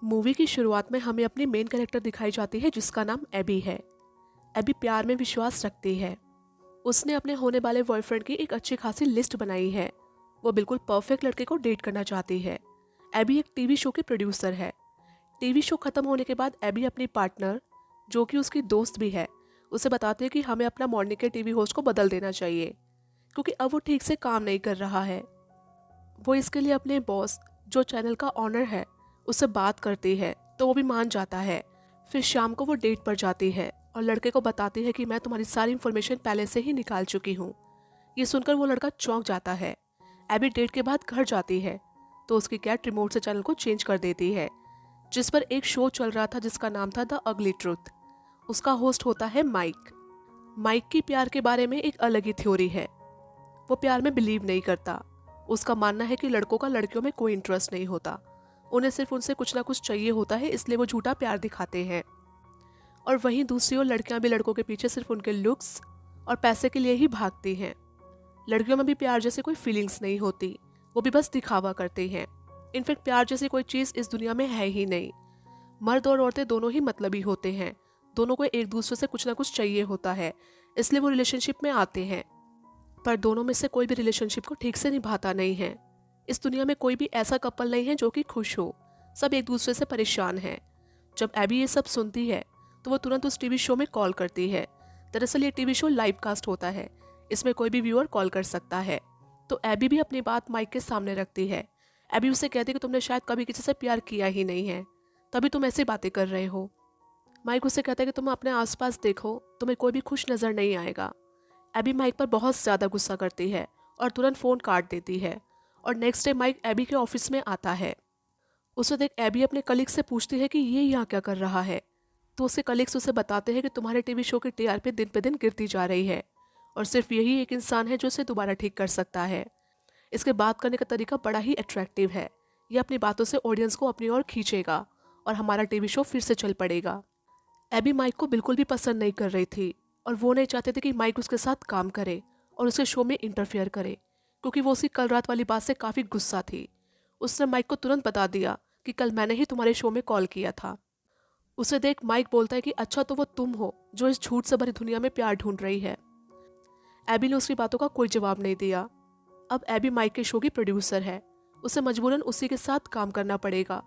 Movie की शुरुआत में हमें अपनी मेन कैरेक्टर दिखाई जाती है जिसका नाम एबी है। एबी प्यार में विश्वास रखती है। उसने अपने होने वाले बॉयफ्रेंड की एक अच्छी खासी लिस्ट बनाई है। वो बिल्कुल परफेक्ट लड़के को डेट करना चाहती है। एबी एक टीवी शो की प्रोड्यूसर है। टीवी शो खत्म होने के बाद एबी अपनी पार्टनर, जो कि उसकी दोस्त भी है, उसे बताती है कि हमें अपना मॉर्निंग के टीवी होस्ट को बदल देना चाहिए क्योंकि अब वो ठीक से काम नहीं कर रहा है। वो इसके लिए अपने बॉस, जो चैनल का ऑनर है, उससे बात करती है तो वो भी मान जाता है। फिर शाम को वो डेट पर जाती है और लड़के को बताती है कि मैं तुम्हारी सारी इन्फॉर्मेशन पहले से ही निकाल चुकी हूँ। ये सुनकर वो लड़का चौंक जाता है। एबी डेट के बाद घर जाती है तो उसकी कैट रिमोट से चैनल को चेंज कर देती है, जिस पर एक शो चल रहा था जिसका नाम था द अगली ट्रूथ। उसका होस्ट होता है माइक। माइक की प्यार के बारे में एक अलग ही थ्योरी है। वो प्यार में बिलीव नहीं करता। उसका मानना है कि लड़कों का लड़कियों में कोई इंटरेस्ट नहीं होता, उन्हें सिर्फ उनसे कुछ ना कुछ चाहिए होता है, इसलिए वो झूठा प्यार दिखाते हैं। और वहीं दूसरी ओर लड़कियां भी लड़कों के पीछे सिर्फ उनके लुक्स और पैसे के लिए ही भागती हैं। लड़कियों में भी प्यार जैसी कोई फीलिंग्स नहीं होती, वो भी बस दिखावा करते हैं। इनफैक्ट प्यार जैसी कोई चीज़ इस दुनिया में है ही नहीं। मर्द और औरतें दोनों ही मतलबी होते हैं, दोनों को एक दूसरे से कुछ ना कुछ चाहिए होता है, इसलिए वो रिलेशनशिप में आते हैं। पर दोनों में से कोई भी रिलेशनशिप को ठीक से निभाता नहीं है। इस दुनिया में कोई भी ऐसा कपल नहीं है जो कि खुश हो, सब एक दूसरे से परेशान हैं। जब एबी ये सब सुनती है तो वो तुरंत उस टीवी शो में कॉल करती है। दरअसल ये टीवी शो लाइव कास्ट होता है, इसमें कोई भी व्यूअर कॉल कर सकता है। तो एबी भी अपनी बात माइक के सामने रखती है। एबी उससे कहती है कि तुमने शायद कभी किसी से प्यार किया ही नहीं है, तभी तुम ऐसी बातें कर रहे हो। माइक उससे कहता है कि तुम अपने आसपास देखो, तुम्हें कोई भी खुश नजर नहीं आएगा। एबी माइक पर बहुत ज़्यादा गुस्सा करती है और तुरंत फ़ोन काट देती है। और नेक्स्ट डे माइक एबी के ऑफिस में आता है। उसे देख एबी अपने कलीग से पूछती है कि ये यहाँ क्या कर रहा है। तो उसके कलीग्स उसे बताते हैं कि तुम्हारे टीवी शो की टीआरपी दिन पे दिन गिरती जा रही है और सिर्फ यही एक इंसान है जो इसे दोबारा ठीक कर सकता है। इसके बात करने का तरीका बड़ा ही अट्रैक्टिव है। ये अपनी बातों से ऑडियंस को अपनी ओर खींचेगा और हमारा टीवी शो फिर से चल पड़ेगा। एबी माइक को बिल्कुल भी पसंद नहीं कर रही थी और वो नहीं चाहते थे कि माइक उसके साथ काम करे और उसके शो में इंटरफेयर करे, क्योंकि वो उसकी कल रात वाली बात से काफ़ी गुस्सा थी। उसने माइक को तुरंत बता दिया कि कल मैंने ही तुम्हारे शो में कॉल किया था। उसे देख माइक बोलता है कि अच्छा तो वो तुम हो जो इस झूठ से भरी दुनिया में प्यार ढूंढ रही है। एबी ने उसकी बातों का कोई जवाब नहीं दिया। अब एबी माइक के शो की प्रोड्यूसर है, उसे मजबूरन उसी के साथ काम करना पड़ेगा।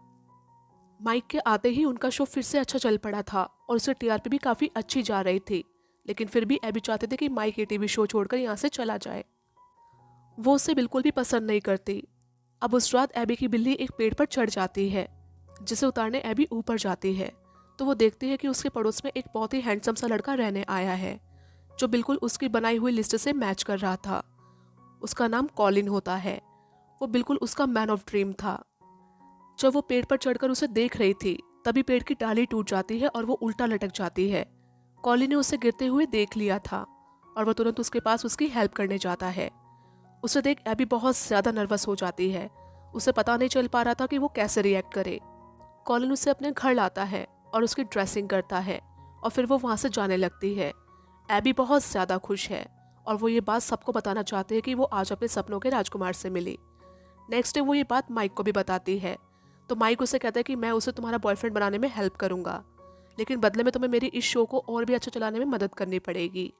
माइक के आते ही उनका शो फिर से अच्छा चल पड़ा था और उसकी टीआरपी भी काफ़ी अच्छी जा रही थी, लेकिन फिर भी एबी चाहते थे कि माइक ये टीवी शो छोड़कर यहाँ से चला जाए। वो उसे बिल्कुल भी पसंद नहीं करती। अब उस रात एबी की बिल्ली एक पेड़ पर चढ़ जाती है, जिसे उतारने एबी ऊपर जाती है तो वो देखती है कि उसके पड़ोस में एक बहुत ही हैंडसम सा लड़का रहने आया है, जो बिल्कुल उसकी बनाई हुई लिस्ट से मैच कर रहा था। उसका नाम कॉलिन होता है। वो बिल्कुल उसका मैन ऑफ ड्रीम था। जब वो पेड़ पर चढ़कर उसे देख रही थी तभी पेड़ की डाली टूट जाती है और वो उल्टा लटक जाती है। कॉलिन ने उसे गिरते हुए देख लिया था और वो तुरंत उसके पास उसकी हेल्प करने जाता है। उसे देख एबी बहुत ज्यादा नर्वस हो जाती है। उसे पता नहीं चल पा रहा था कि वो कैसे रिएक्ट करे। कॉलिन उसे अपने घर लाता है और उसकी ड्रेसिंग करता है और फिर वो वहां से जाने लगती है। एबी बहुत ज्यादा खुश है और वो ये बात सबको बताना चाहती है कि वो आज अपने सपनों के राजकुमार से मिली। नेक्स्ट डे वो ये बात माइक को भी बताती है तो माइक उसे कहता है कि मैं उसे तुम्हारा बॉयफ्रेंड बनाने में हेल्प करूंगा, लेकिन बदले में तुम्हें मेरी इस शो को और भी अच्छा चलाने में मदद करनी पड़ेगी।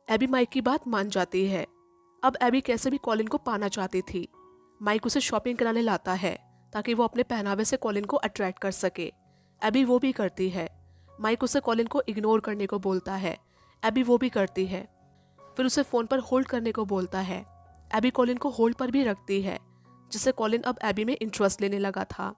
एबी माइक की बात मान जाती है। अब एबी कैसे भी कॉलिन को पाना चाहती थी। माइक उसे शॉपिंग कराने लाता है ताकि वो अपने पहनावे से कॉलिन को अट्रैक्ट कर सके। एबी वो भी करती है। माइक उसे कॉलिन को इग्नोर करने को बोलता है। एबी वो भी करती है। फिर उसे फ़ोन पर होल्ड करने को बोलता है। एबी कॉलिन को होल्ड पर भी रखती है, जिससे कॉलिन अब एबी में इंटरेस्ट लेने लगा था।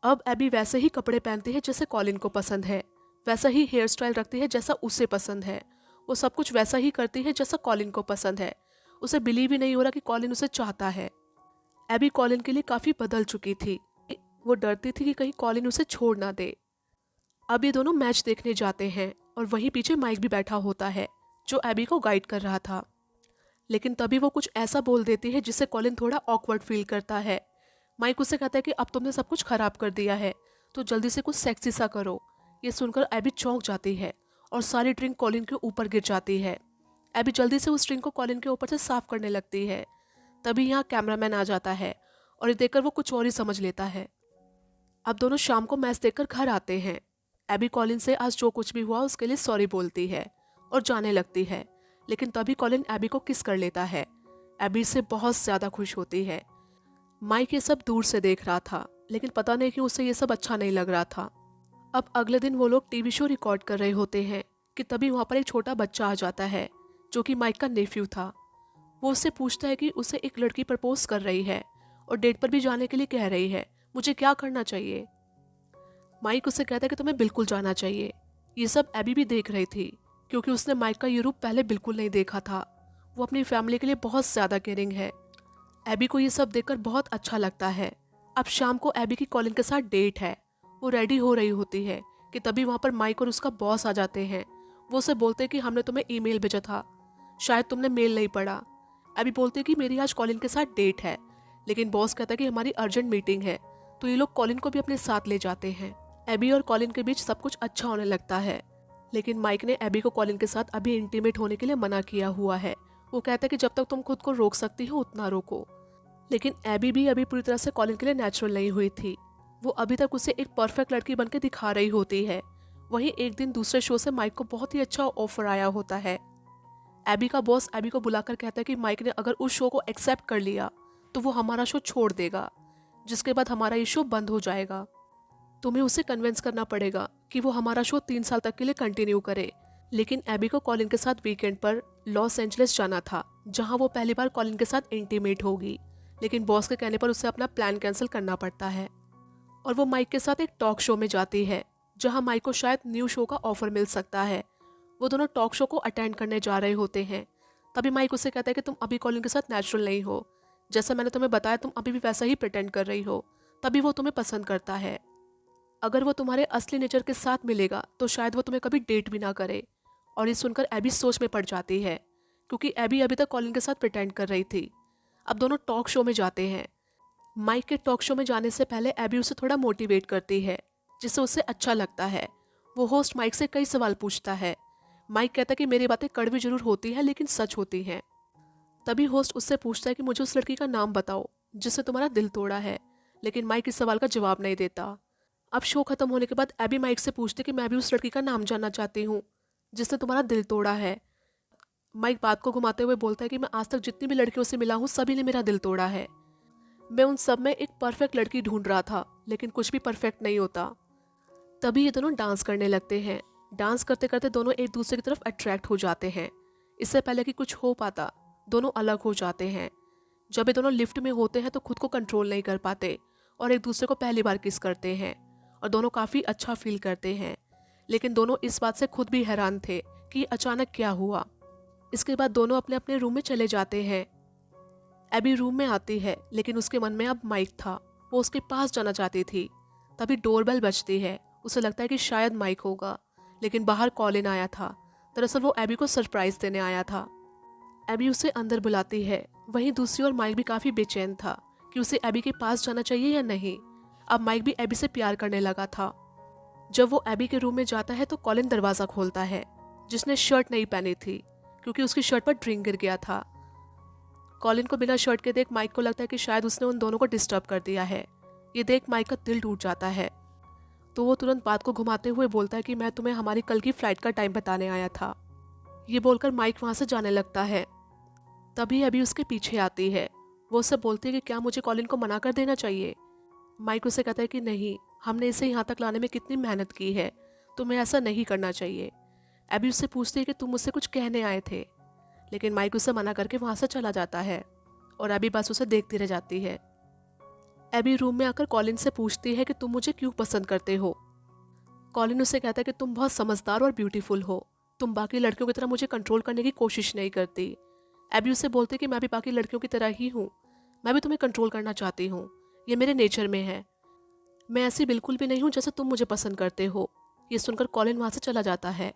अब एबी वैसे ही कपड़े पहनती है जैसे कॉलिन को पसंद है, वैसा ही हेयर स्टाइल रखती है जैसा उसे पसंद है। वो सब कुछ वैसा ही करती है जैसा कॉलिन को पसंद है। उसे बिलीव ही नहीं हो रहा कि कॉलिन उसे चाहता है। एबी कॉलिन के लिए काफ़ी बदल चुकी थी। वो डरती थी कि कहीं कॉलिन उसे छोड़ ना दे। अब ये दोनों मैच देखने जाते हैं और वहीं पीछे माइक भी बैठा होता है, जो एबी को गाइड कर रहा था। लेकिन तभी वो कुछ ऐसा बोल देती है जिससे कॉलिन थोड़ा ऑकवर्ड फील करता है। माइक उसे कहता है कि अब तुमने सब कुछ खराब कर दिया है, तो जल्दी से कुछ सेक्सी सा करो। ये सुनकर एबी चौंक जाती है और सारी ड्रिंक कॉलिन के ऊपर गिर जाती है। एबी जल्दी से उस ड्रिंक को कॉलिन के ऊपर से साफ करने लगती है। तभी यहाँ कैमरामैन आ जाता है और ये देखकर वो कुछ और ही समझ लेता है। अब दोनों शाम को मैच देखकर घर आते हैं। एबी कॉलिन से आज जो कुछ भी हुआ उसके लिए सॉरी बोलती है और जाने लगती है, लेकिन तभी कॉलिन एबी को किस कर लेता है। एबी से बहुत ज्यादा खुश होती है। माइक ये सब दूर से देख रहा था, लेकिन पता नहीं क्यों उसे ये सब अच्छा नहीं लग रहा था। अब अगले दिन वो लोग टीवी शो रिकॉर्ड कर रहे होते हैं कि तभी वहाँ पर एक छोटा बच्चा आ जाता है जो कि माइक का नेफ्यू था। वो उससे पूछता है कि उसे एक लड़की प्रपोज कर रही है और डेट पर भी जाने के लिए कह रही है, मुझे क्या करना चाहिए। माइक उसे कहता है कि तुम्हें बिल्कुल जाना चाहिए। ये सब एबी भी देख रही थी क्योंकि उसने माइक का ये रूप पहले बिल्कुल नहीं देखा था। वो अपनी फैमिली के लिए बहुत ज़्यादा केयरिंग है। एबी को ये सब देखकर बहुत अच्छा लगता है। अब शाम को एबी की कॉलिन के साथ डेट है। वो रेडी हो रही होती है कि तभी वहाँ पर माइक और उसका बॉस आ जाते हैं। वो उसे बोलते हैं कि हमने तुम्हें ईमेल भेजा था, शायद तुमने मेल नहीं पढ़ा। एबी बोलती है कि मेरी आज कॉलिन के साथ डेट है, लेकिन बॉस कहता है कि हमारी अर्जेंट मीटिंग है, तो ये लोग कॉलिन को भी अपने साथ ले जाते हैं। एबी और कॉलिन के बीच सब कुछ अच्छा होने लगता है, लेकिन माइक ने एबी को कॉलिन के साथ अभी इंटीमेट होने के लिए मना किया हुआ है। वो कहता है कि जब तक तुम खुद को रोक सकती हो उतना रोको। लेकिन एबी भी अभी पूरी तरह से कॉलिन के लिए नेचुरल नहीं हुई थी। वो अभी तक उसे एक परफेक्ट लड़की बन के दिखा रही होती है। वहीं एक दिन दूसरे शो से माइक को बहुत ही अच्छा ऑफर आया होता है। एबी का बॉस एबी को बुलाकर कहता है कि माइक ने अगर उस शो को एक्सेप्ट कर लिया तो वो हमारा शो छोड़ देगा, जिसके बाद हमारा ये शो बंद हो जाएगा। तुम्हें उसे कन्विंस करना पड़ेगा कि वो हमारा शो 3 साल तक के लिए कंटिन्यू करे। लेकिन एबी को कॉलिन के साथ वीकेंड पर लॉस एंजलिस जाना था, जहां वो पहली बार कॉलिन के साथ इंटीमेट होगी। लेकिन बॉस के कहने पर उसे अपना प्लान कैंसिल करना पड़ता है और वो माइक के साथ एक टॉक शो में जाती है, जहां माइक को शायद न्यू शो का ऑफर मिल सकता है। वो दोनों टॉक शो को अटेंड करने जा रहे होते हैं। तभी माइक उसे कहता है कि तुम अभी कॉलिन के साथ नेचुरल नहीं हो, जैसा मैंने तुम्हें बताया तुम अभी भी वैसा ही प्रिटेंड कर रही हो। तभी वो तुम्हें पसंद करता है। अगर वो तुम्हारे असली नेचर के साथ मिलेगा तो शायद वो तुम्हें कभी डेट भी ना करे। और ये सुनकर एबी सोच में पड़ जाती है, क्योंकि एबी अभी तक कॉलिन के साथ प्रिटेंड कर रही थी। अब दोनों टॉक शो में जाते हैं। माइक के टॉक शो में जाने से पहले एबी उसे थोड़ा मोटिवेट करती है, जिससे उसे अच्छा लगता है। वो होस्ट माइक से कई सवाल पूछता है। माइक कहता है कि मेरी बातें कड़वी जरूर होती है लेकिन सच होती हैं। तभी होस्ट उससे पूछता है कि मुझे उस लड़की का नाम बताओ जिससे तुम्हारा दिल तोड़ा है, लेकिन माइक इस सवाल का जवाब नहीं देता। अब शो खत्म होने के बाद एबी माइक से पूछती कि मैं भी उस लड़की का नाम जानना चाहती हूँ जिसने तुम्हारा दिल तोड़ा है। माइक बात को घुमाते हुए बोलता है कि मैं आज तक जितनी भी लड़कियों से मिला हूँ सभी ने मेरा दिल तोड़ा है। मैं उन सब में एक परफेक्ट लड़की ढूंढ रहा था, लेकिन कुछ भी परफेक्ट नहीं होता। तभी ये दोनों डांस करने लगते हैं। डांस करते करते दोनों एक दूसरे की तरफ अट्रैक्ट हो जाते हैं। इससे पहले कि कुछ हो पाता दोनों अलग हो जाते हैं। जब ये दोनों लिफ्ट में होते हैं तो खुद को कंट्रोल नहीं कर पाते और एक दूसरे को पहली बार किस करते हैं और दोनों काफ़ी अच्छा फील करते हैं। लेकिन दोनों इस बात से खुद भी हैरान थे कि अचानक क्या हुआ। इसके बाद दोनों अपने अपने रूम में चले जाते हैं। एबी रूम में आती है, लेकिन उसके मन में अब माइक था। वो उसके पास जाना चाहती थी। तभी डोरबेल बजती है। उसे लगता है कि शायद माइक होगा, लेकिन बाहर कॉलिन आया था। दरअसल वो एबी को सरप्राइज देने आया था। एबी उसे अंदर बुलाती है। वहीं दूसरी ओर माइक भी काफ़ी बेचैन था कि उसे एबी के पास जाना चाहिए या नहीं। अब माइक भी एबी से प्यार करने लगा था। जब वो एबी के रूम में जाता है तो कॉलिन दरवाज़ा खोलता है, जिसने शर्ट नहीं पहनी थी क्योंकि उसकी शर्ट पर ड्रिंक गिर गया था। कॉलिन को बिना शर्ट के देख माइक को लगता है कि शायद उसने उन दोनों को डिस्टर्ब कर दिया है। ये देख माइक का दिल टूट जाता है, तो वो तुरंत बात को घुमाते हुए बोलता है कि मैं तुम्हें हमारी कल की फ्लाइट का टाइम बताने आया था। ये बोलकर माइक वहाँ से जाने लगता है। तभी अभी उसके पीछे आती है। वो उससे बोलती है कि क्या मुझे कॉलिन को मना कर देना चाहिए। माइक उसे कहता है कि नहीं, हमने इसे यहाँ तक लाने में कितनी मेहनत की है, तुम्हें ऐसा नहीं करना चाहिए। एबी उससे पूछती है कि तुम मुझसे कुछ कहने आए थे, लेकिन माइक उसे मना करके वहाँ से चला जाता है और एबी बस उसे देखती रह जाती है। एबी रूम में आकर कॉलिन से पूछती है कि तुम मुझे क्यों पसंद करते हो। कॉलिन उसे कहता है कि तुम बहुत समझदार और ब्यूटीफुल हो, तुम बाकी लड़कियों की तरह मुझे कंट्रोल करने की कोशिश नहीं करती। एबी उसे बोलती है कि मैं भी बाकी लड़कियों की तरह ही हूँ, मैं भी तुम्हें कंट्रोल करना चाहती हूँ, ये मेरे नेचर में है। मैं ऐसी बिल्कुल भी नहीं हूँ जैसे तुम मुझे पसंद करते हो। ये सुनकर कॉलिन वहाँ से चला जाता है।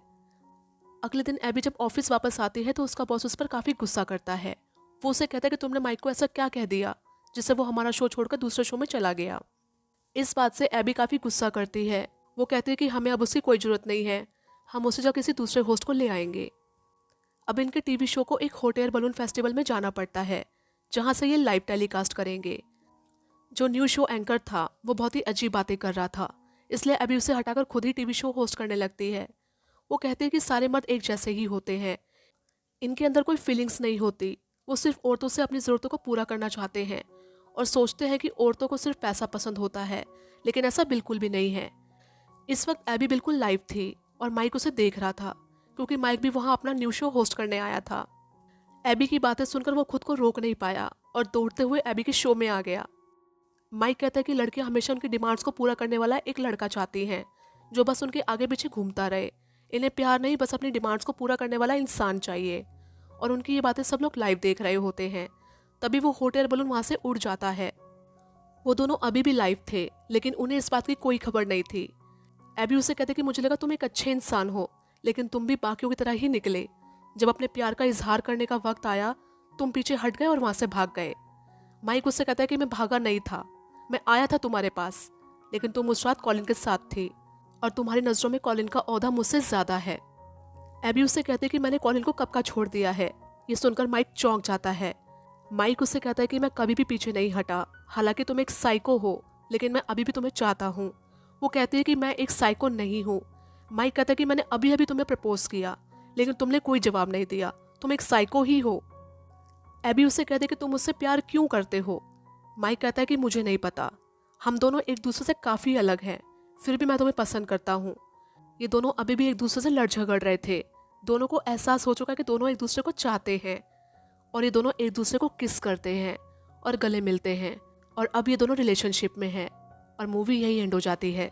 अगले दिन एबी जब ऑफिस वापस आती है तो उसका बॉस उस पर काफ़ी गुस्सा करता है। वो उसे कहता है कि तुमने माइक को ऐसा क्या कह दिया जिससे वो हमारा शो छोड़कर दूसरे शो में चला गया। इस बात से एबी काफ़ी गुस्सा करती है। वो कहती है कि हमें अब उसकी कोई ज़रूरत नहीं है, हम उसे जब किसी दूसरे होस्ट को ले आएंगे। अब इनके टीवी शो को एक हॉट एयर बलून फेस्टिवल में जाना पड़ता है, जहाँ से ये लाइव टेलीकास्ट करेंगे। जो न्यूज शो एंकर था वो बहुत ही अजीब बातें कर रहा था, इसलिए अभी उसे हटाकर खुद ही टीवी शो होस्ट करने लगती है। वो कहते हैं कि सारे मर्द एक जैसे ही होते हैं, इनके अंदर कोई फीलिंग्स नहीं होती। वो सिर्फ औरतों से अपनी ज़रूरतों को पूरा करना चाहते हैं और सोचते हैं कि औरतों को सिर्फ पैसा पसंद होता है, लेकिन ऐसा बिल्कुल भी नहीं है। इस वक्त एबी बिल्कुल लाइव थी और माइक उसे देख रहा था, क्योंकि माइक भी वहाँ अपना न्यूज शो होस्ट करने आया था। एबी की बातें सुनकर वो खुद को रोक नहीं पाया और दौड़ते हुए एबी के शो में आ गया। माइक कहता है कि लड़कियां हमेशा उनकी डिमांड्स को पूरा करने वाला एक लड़का चाहती हैं, जो बस उनके आगे पीछे घूमता रहे। इन्हें प्यार नहीं, बस अपनी डिमांड्स को पूरा करने वाला इंसान चाहिए। और उनकी ये बातें सब लोग लाइव देख रहे होते हैं। तभी वो हॉट एयर बलून वहां से उड़ जाता है। वो दोनों अभी भी लाइव थे, लेकिन उन्हें इस बात की कोई खबर नहीं थी। एबी उसे कहते कि मुझे लगा तुम एक अच्छे इंसान हो, लेकिन तुम भी बाकियों की तरह ही निकले। जब अपने प्यार का इजहार करने का वक्त आया, तुम पीछे हट गए और वहां से भाग गए। माइक उससे कहता है कि मैं भागा नहीं था, मैं आया था तुम्हारे पास, लेकिन तुम उस रात कॉलिन के साथ थी और तुम्हारी नजरों में कॉलिन का ओहदा मुझसे ज्यादा है। एबी उससे कहते कि मैंने कॉलिन को कब का छोड़ दिया है। ये सुनकर माइक चौंक जाता है। माइक उससे कहता है कि मैं कभी भी पीछे नहीं हटा, हालांकि तुम एक साइको हो, लेकिन मैं अभी भी तुम्हें चाहता हूँ। वो कहती है कि मैं एक साइको नहीं हूँ। माइक कहता है कि मैंने अभी अभी तुम्हें प्रपोज किया, लेकिन तुमने कोई जवाब नहीं दिया, तुम एक साइको ही हो। एबी उससे कहते कि तुम मुझसे प्यार क्यों करते हो। माइक कहता है कि मुझे नहीं पता, हम दोनों एक दूसरे से काफ़ी अलग हैं, फिर भी मैं तुम्हें पसंद करता हूँ। ये दोनों अभी भी एक दूसरे से लड़ झगड़ रहे थे। दोनों को एहसास हो चुका है कि दोनों एक दूसरे को चाहते हैं और ये दोनों एक दूसरे को किस करते हैं और गले मिलते हैं और अब ये दोनों रिलेशनशिप में हैं और मूवी यही एंड हो जाती है।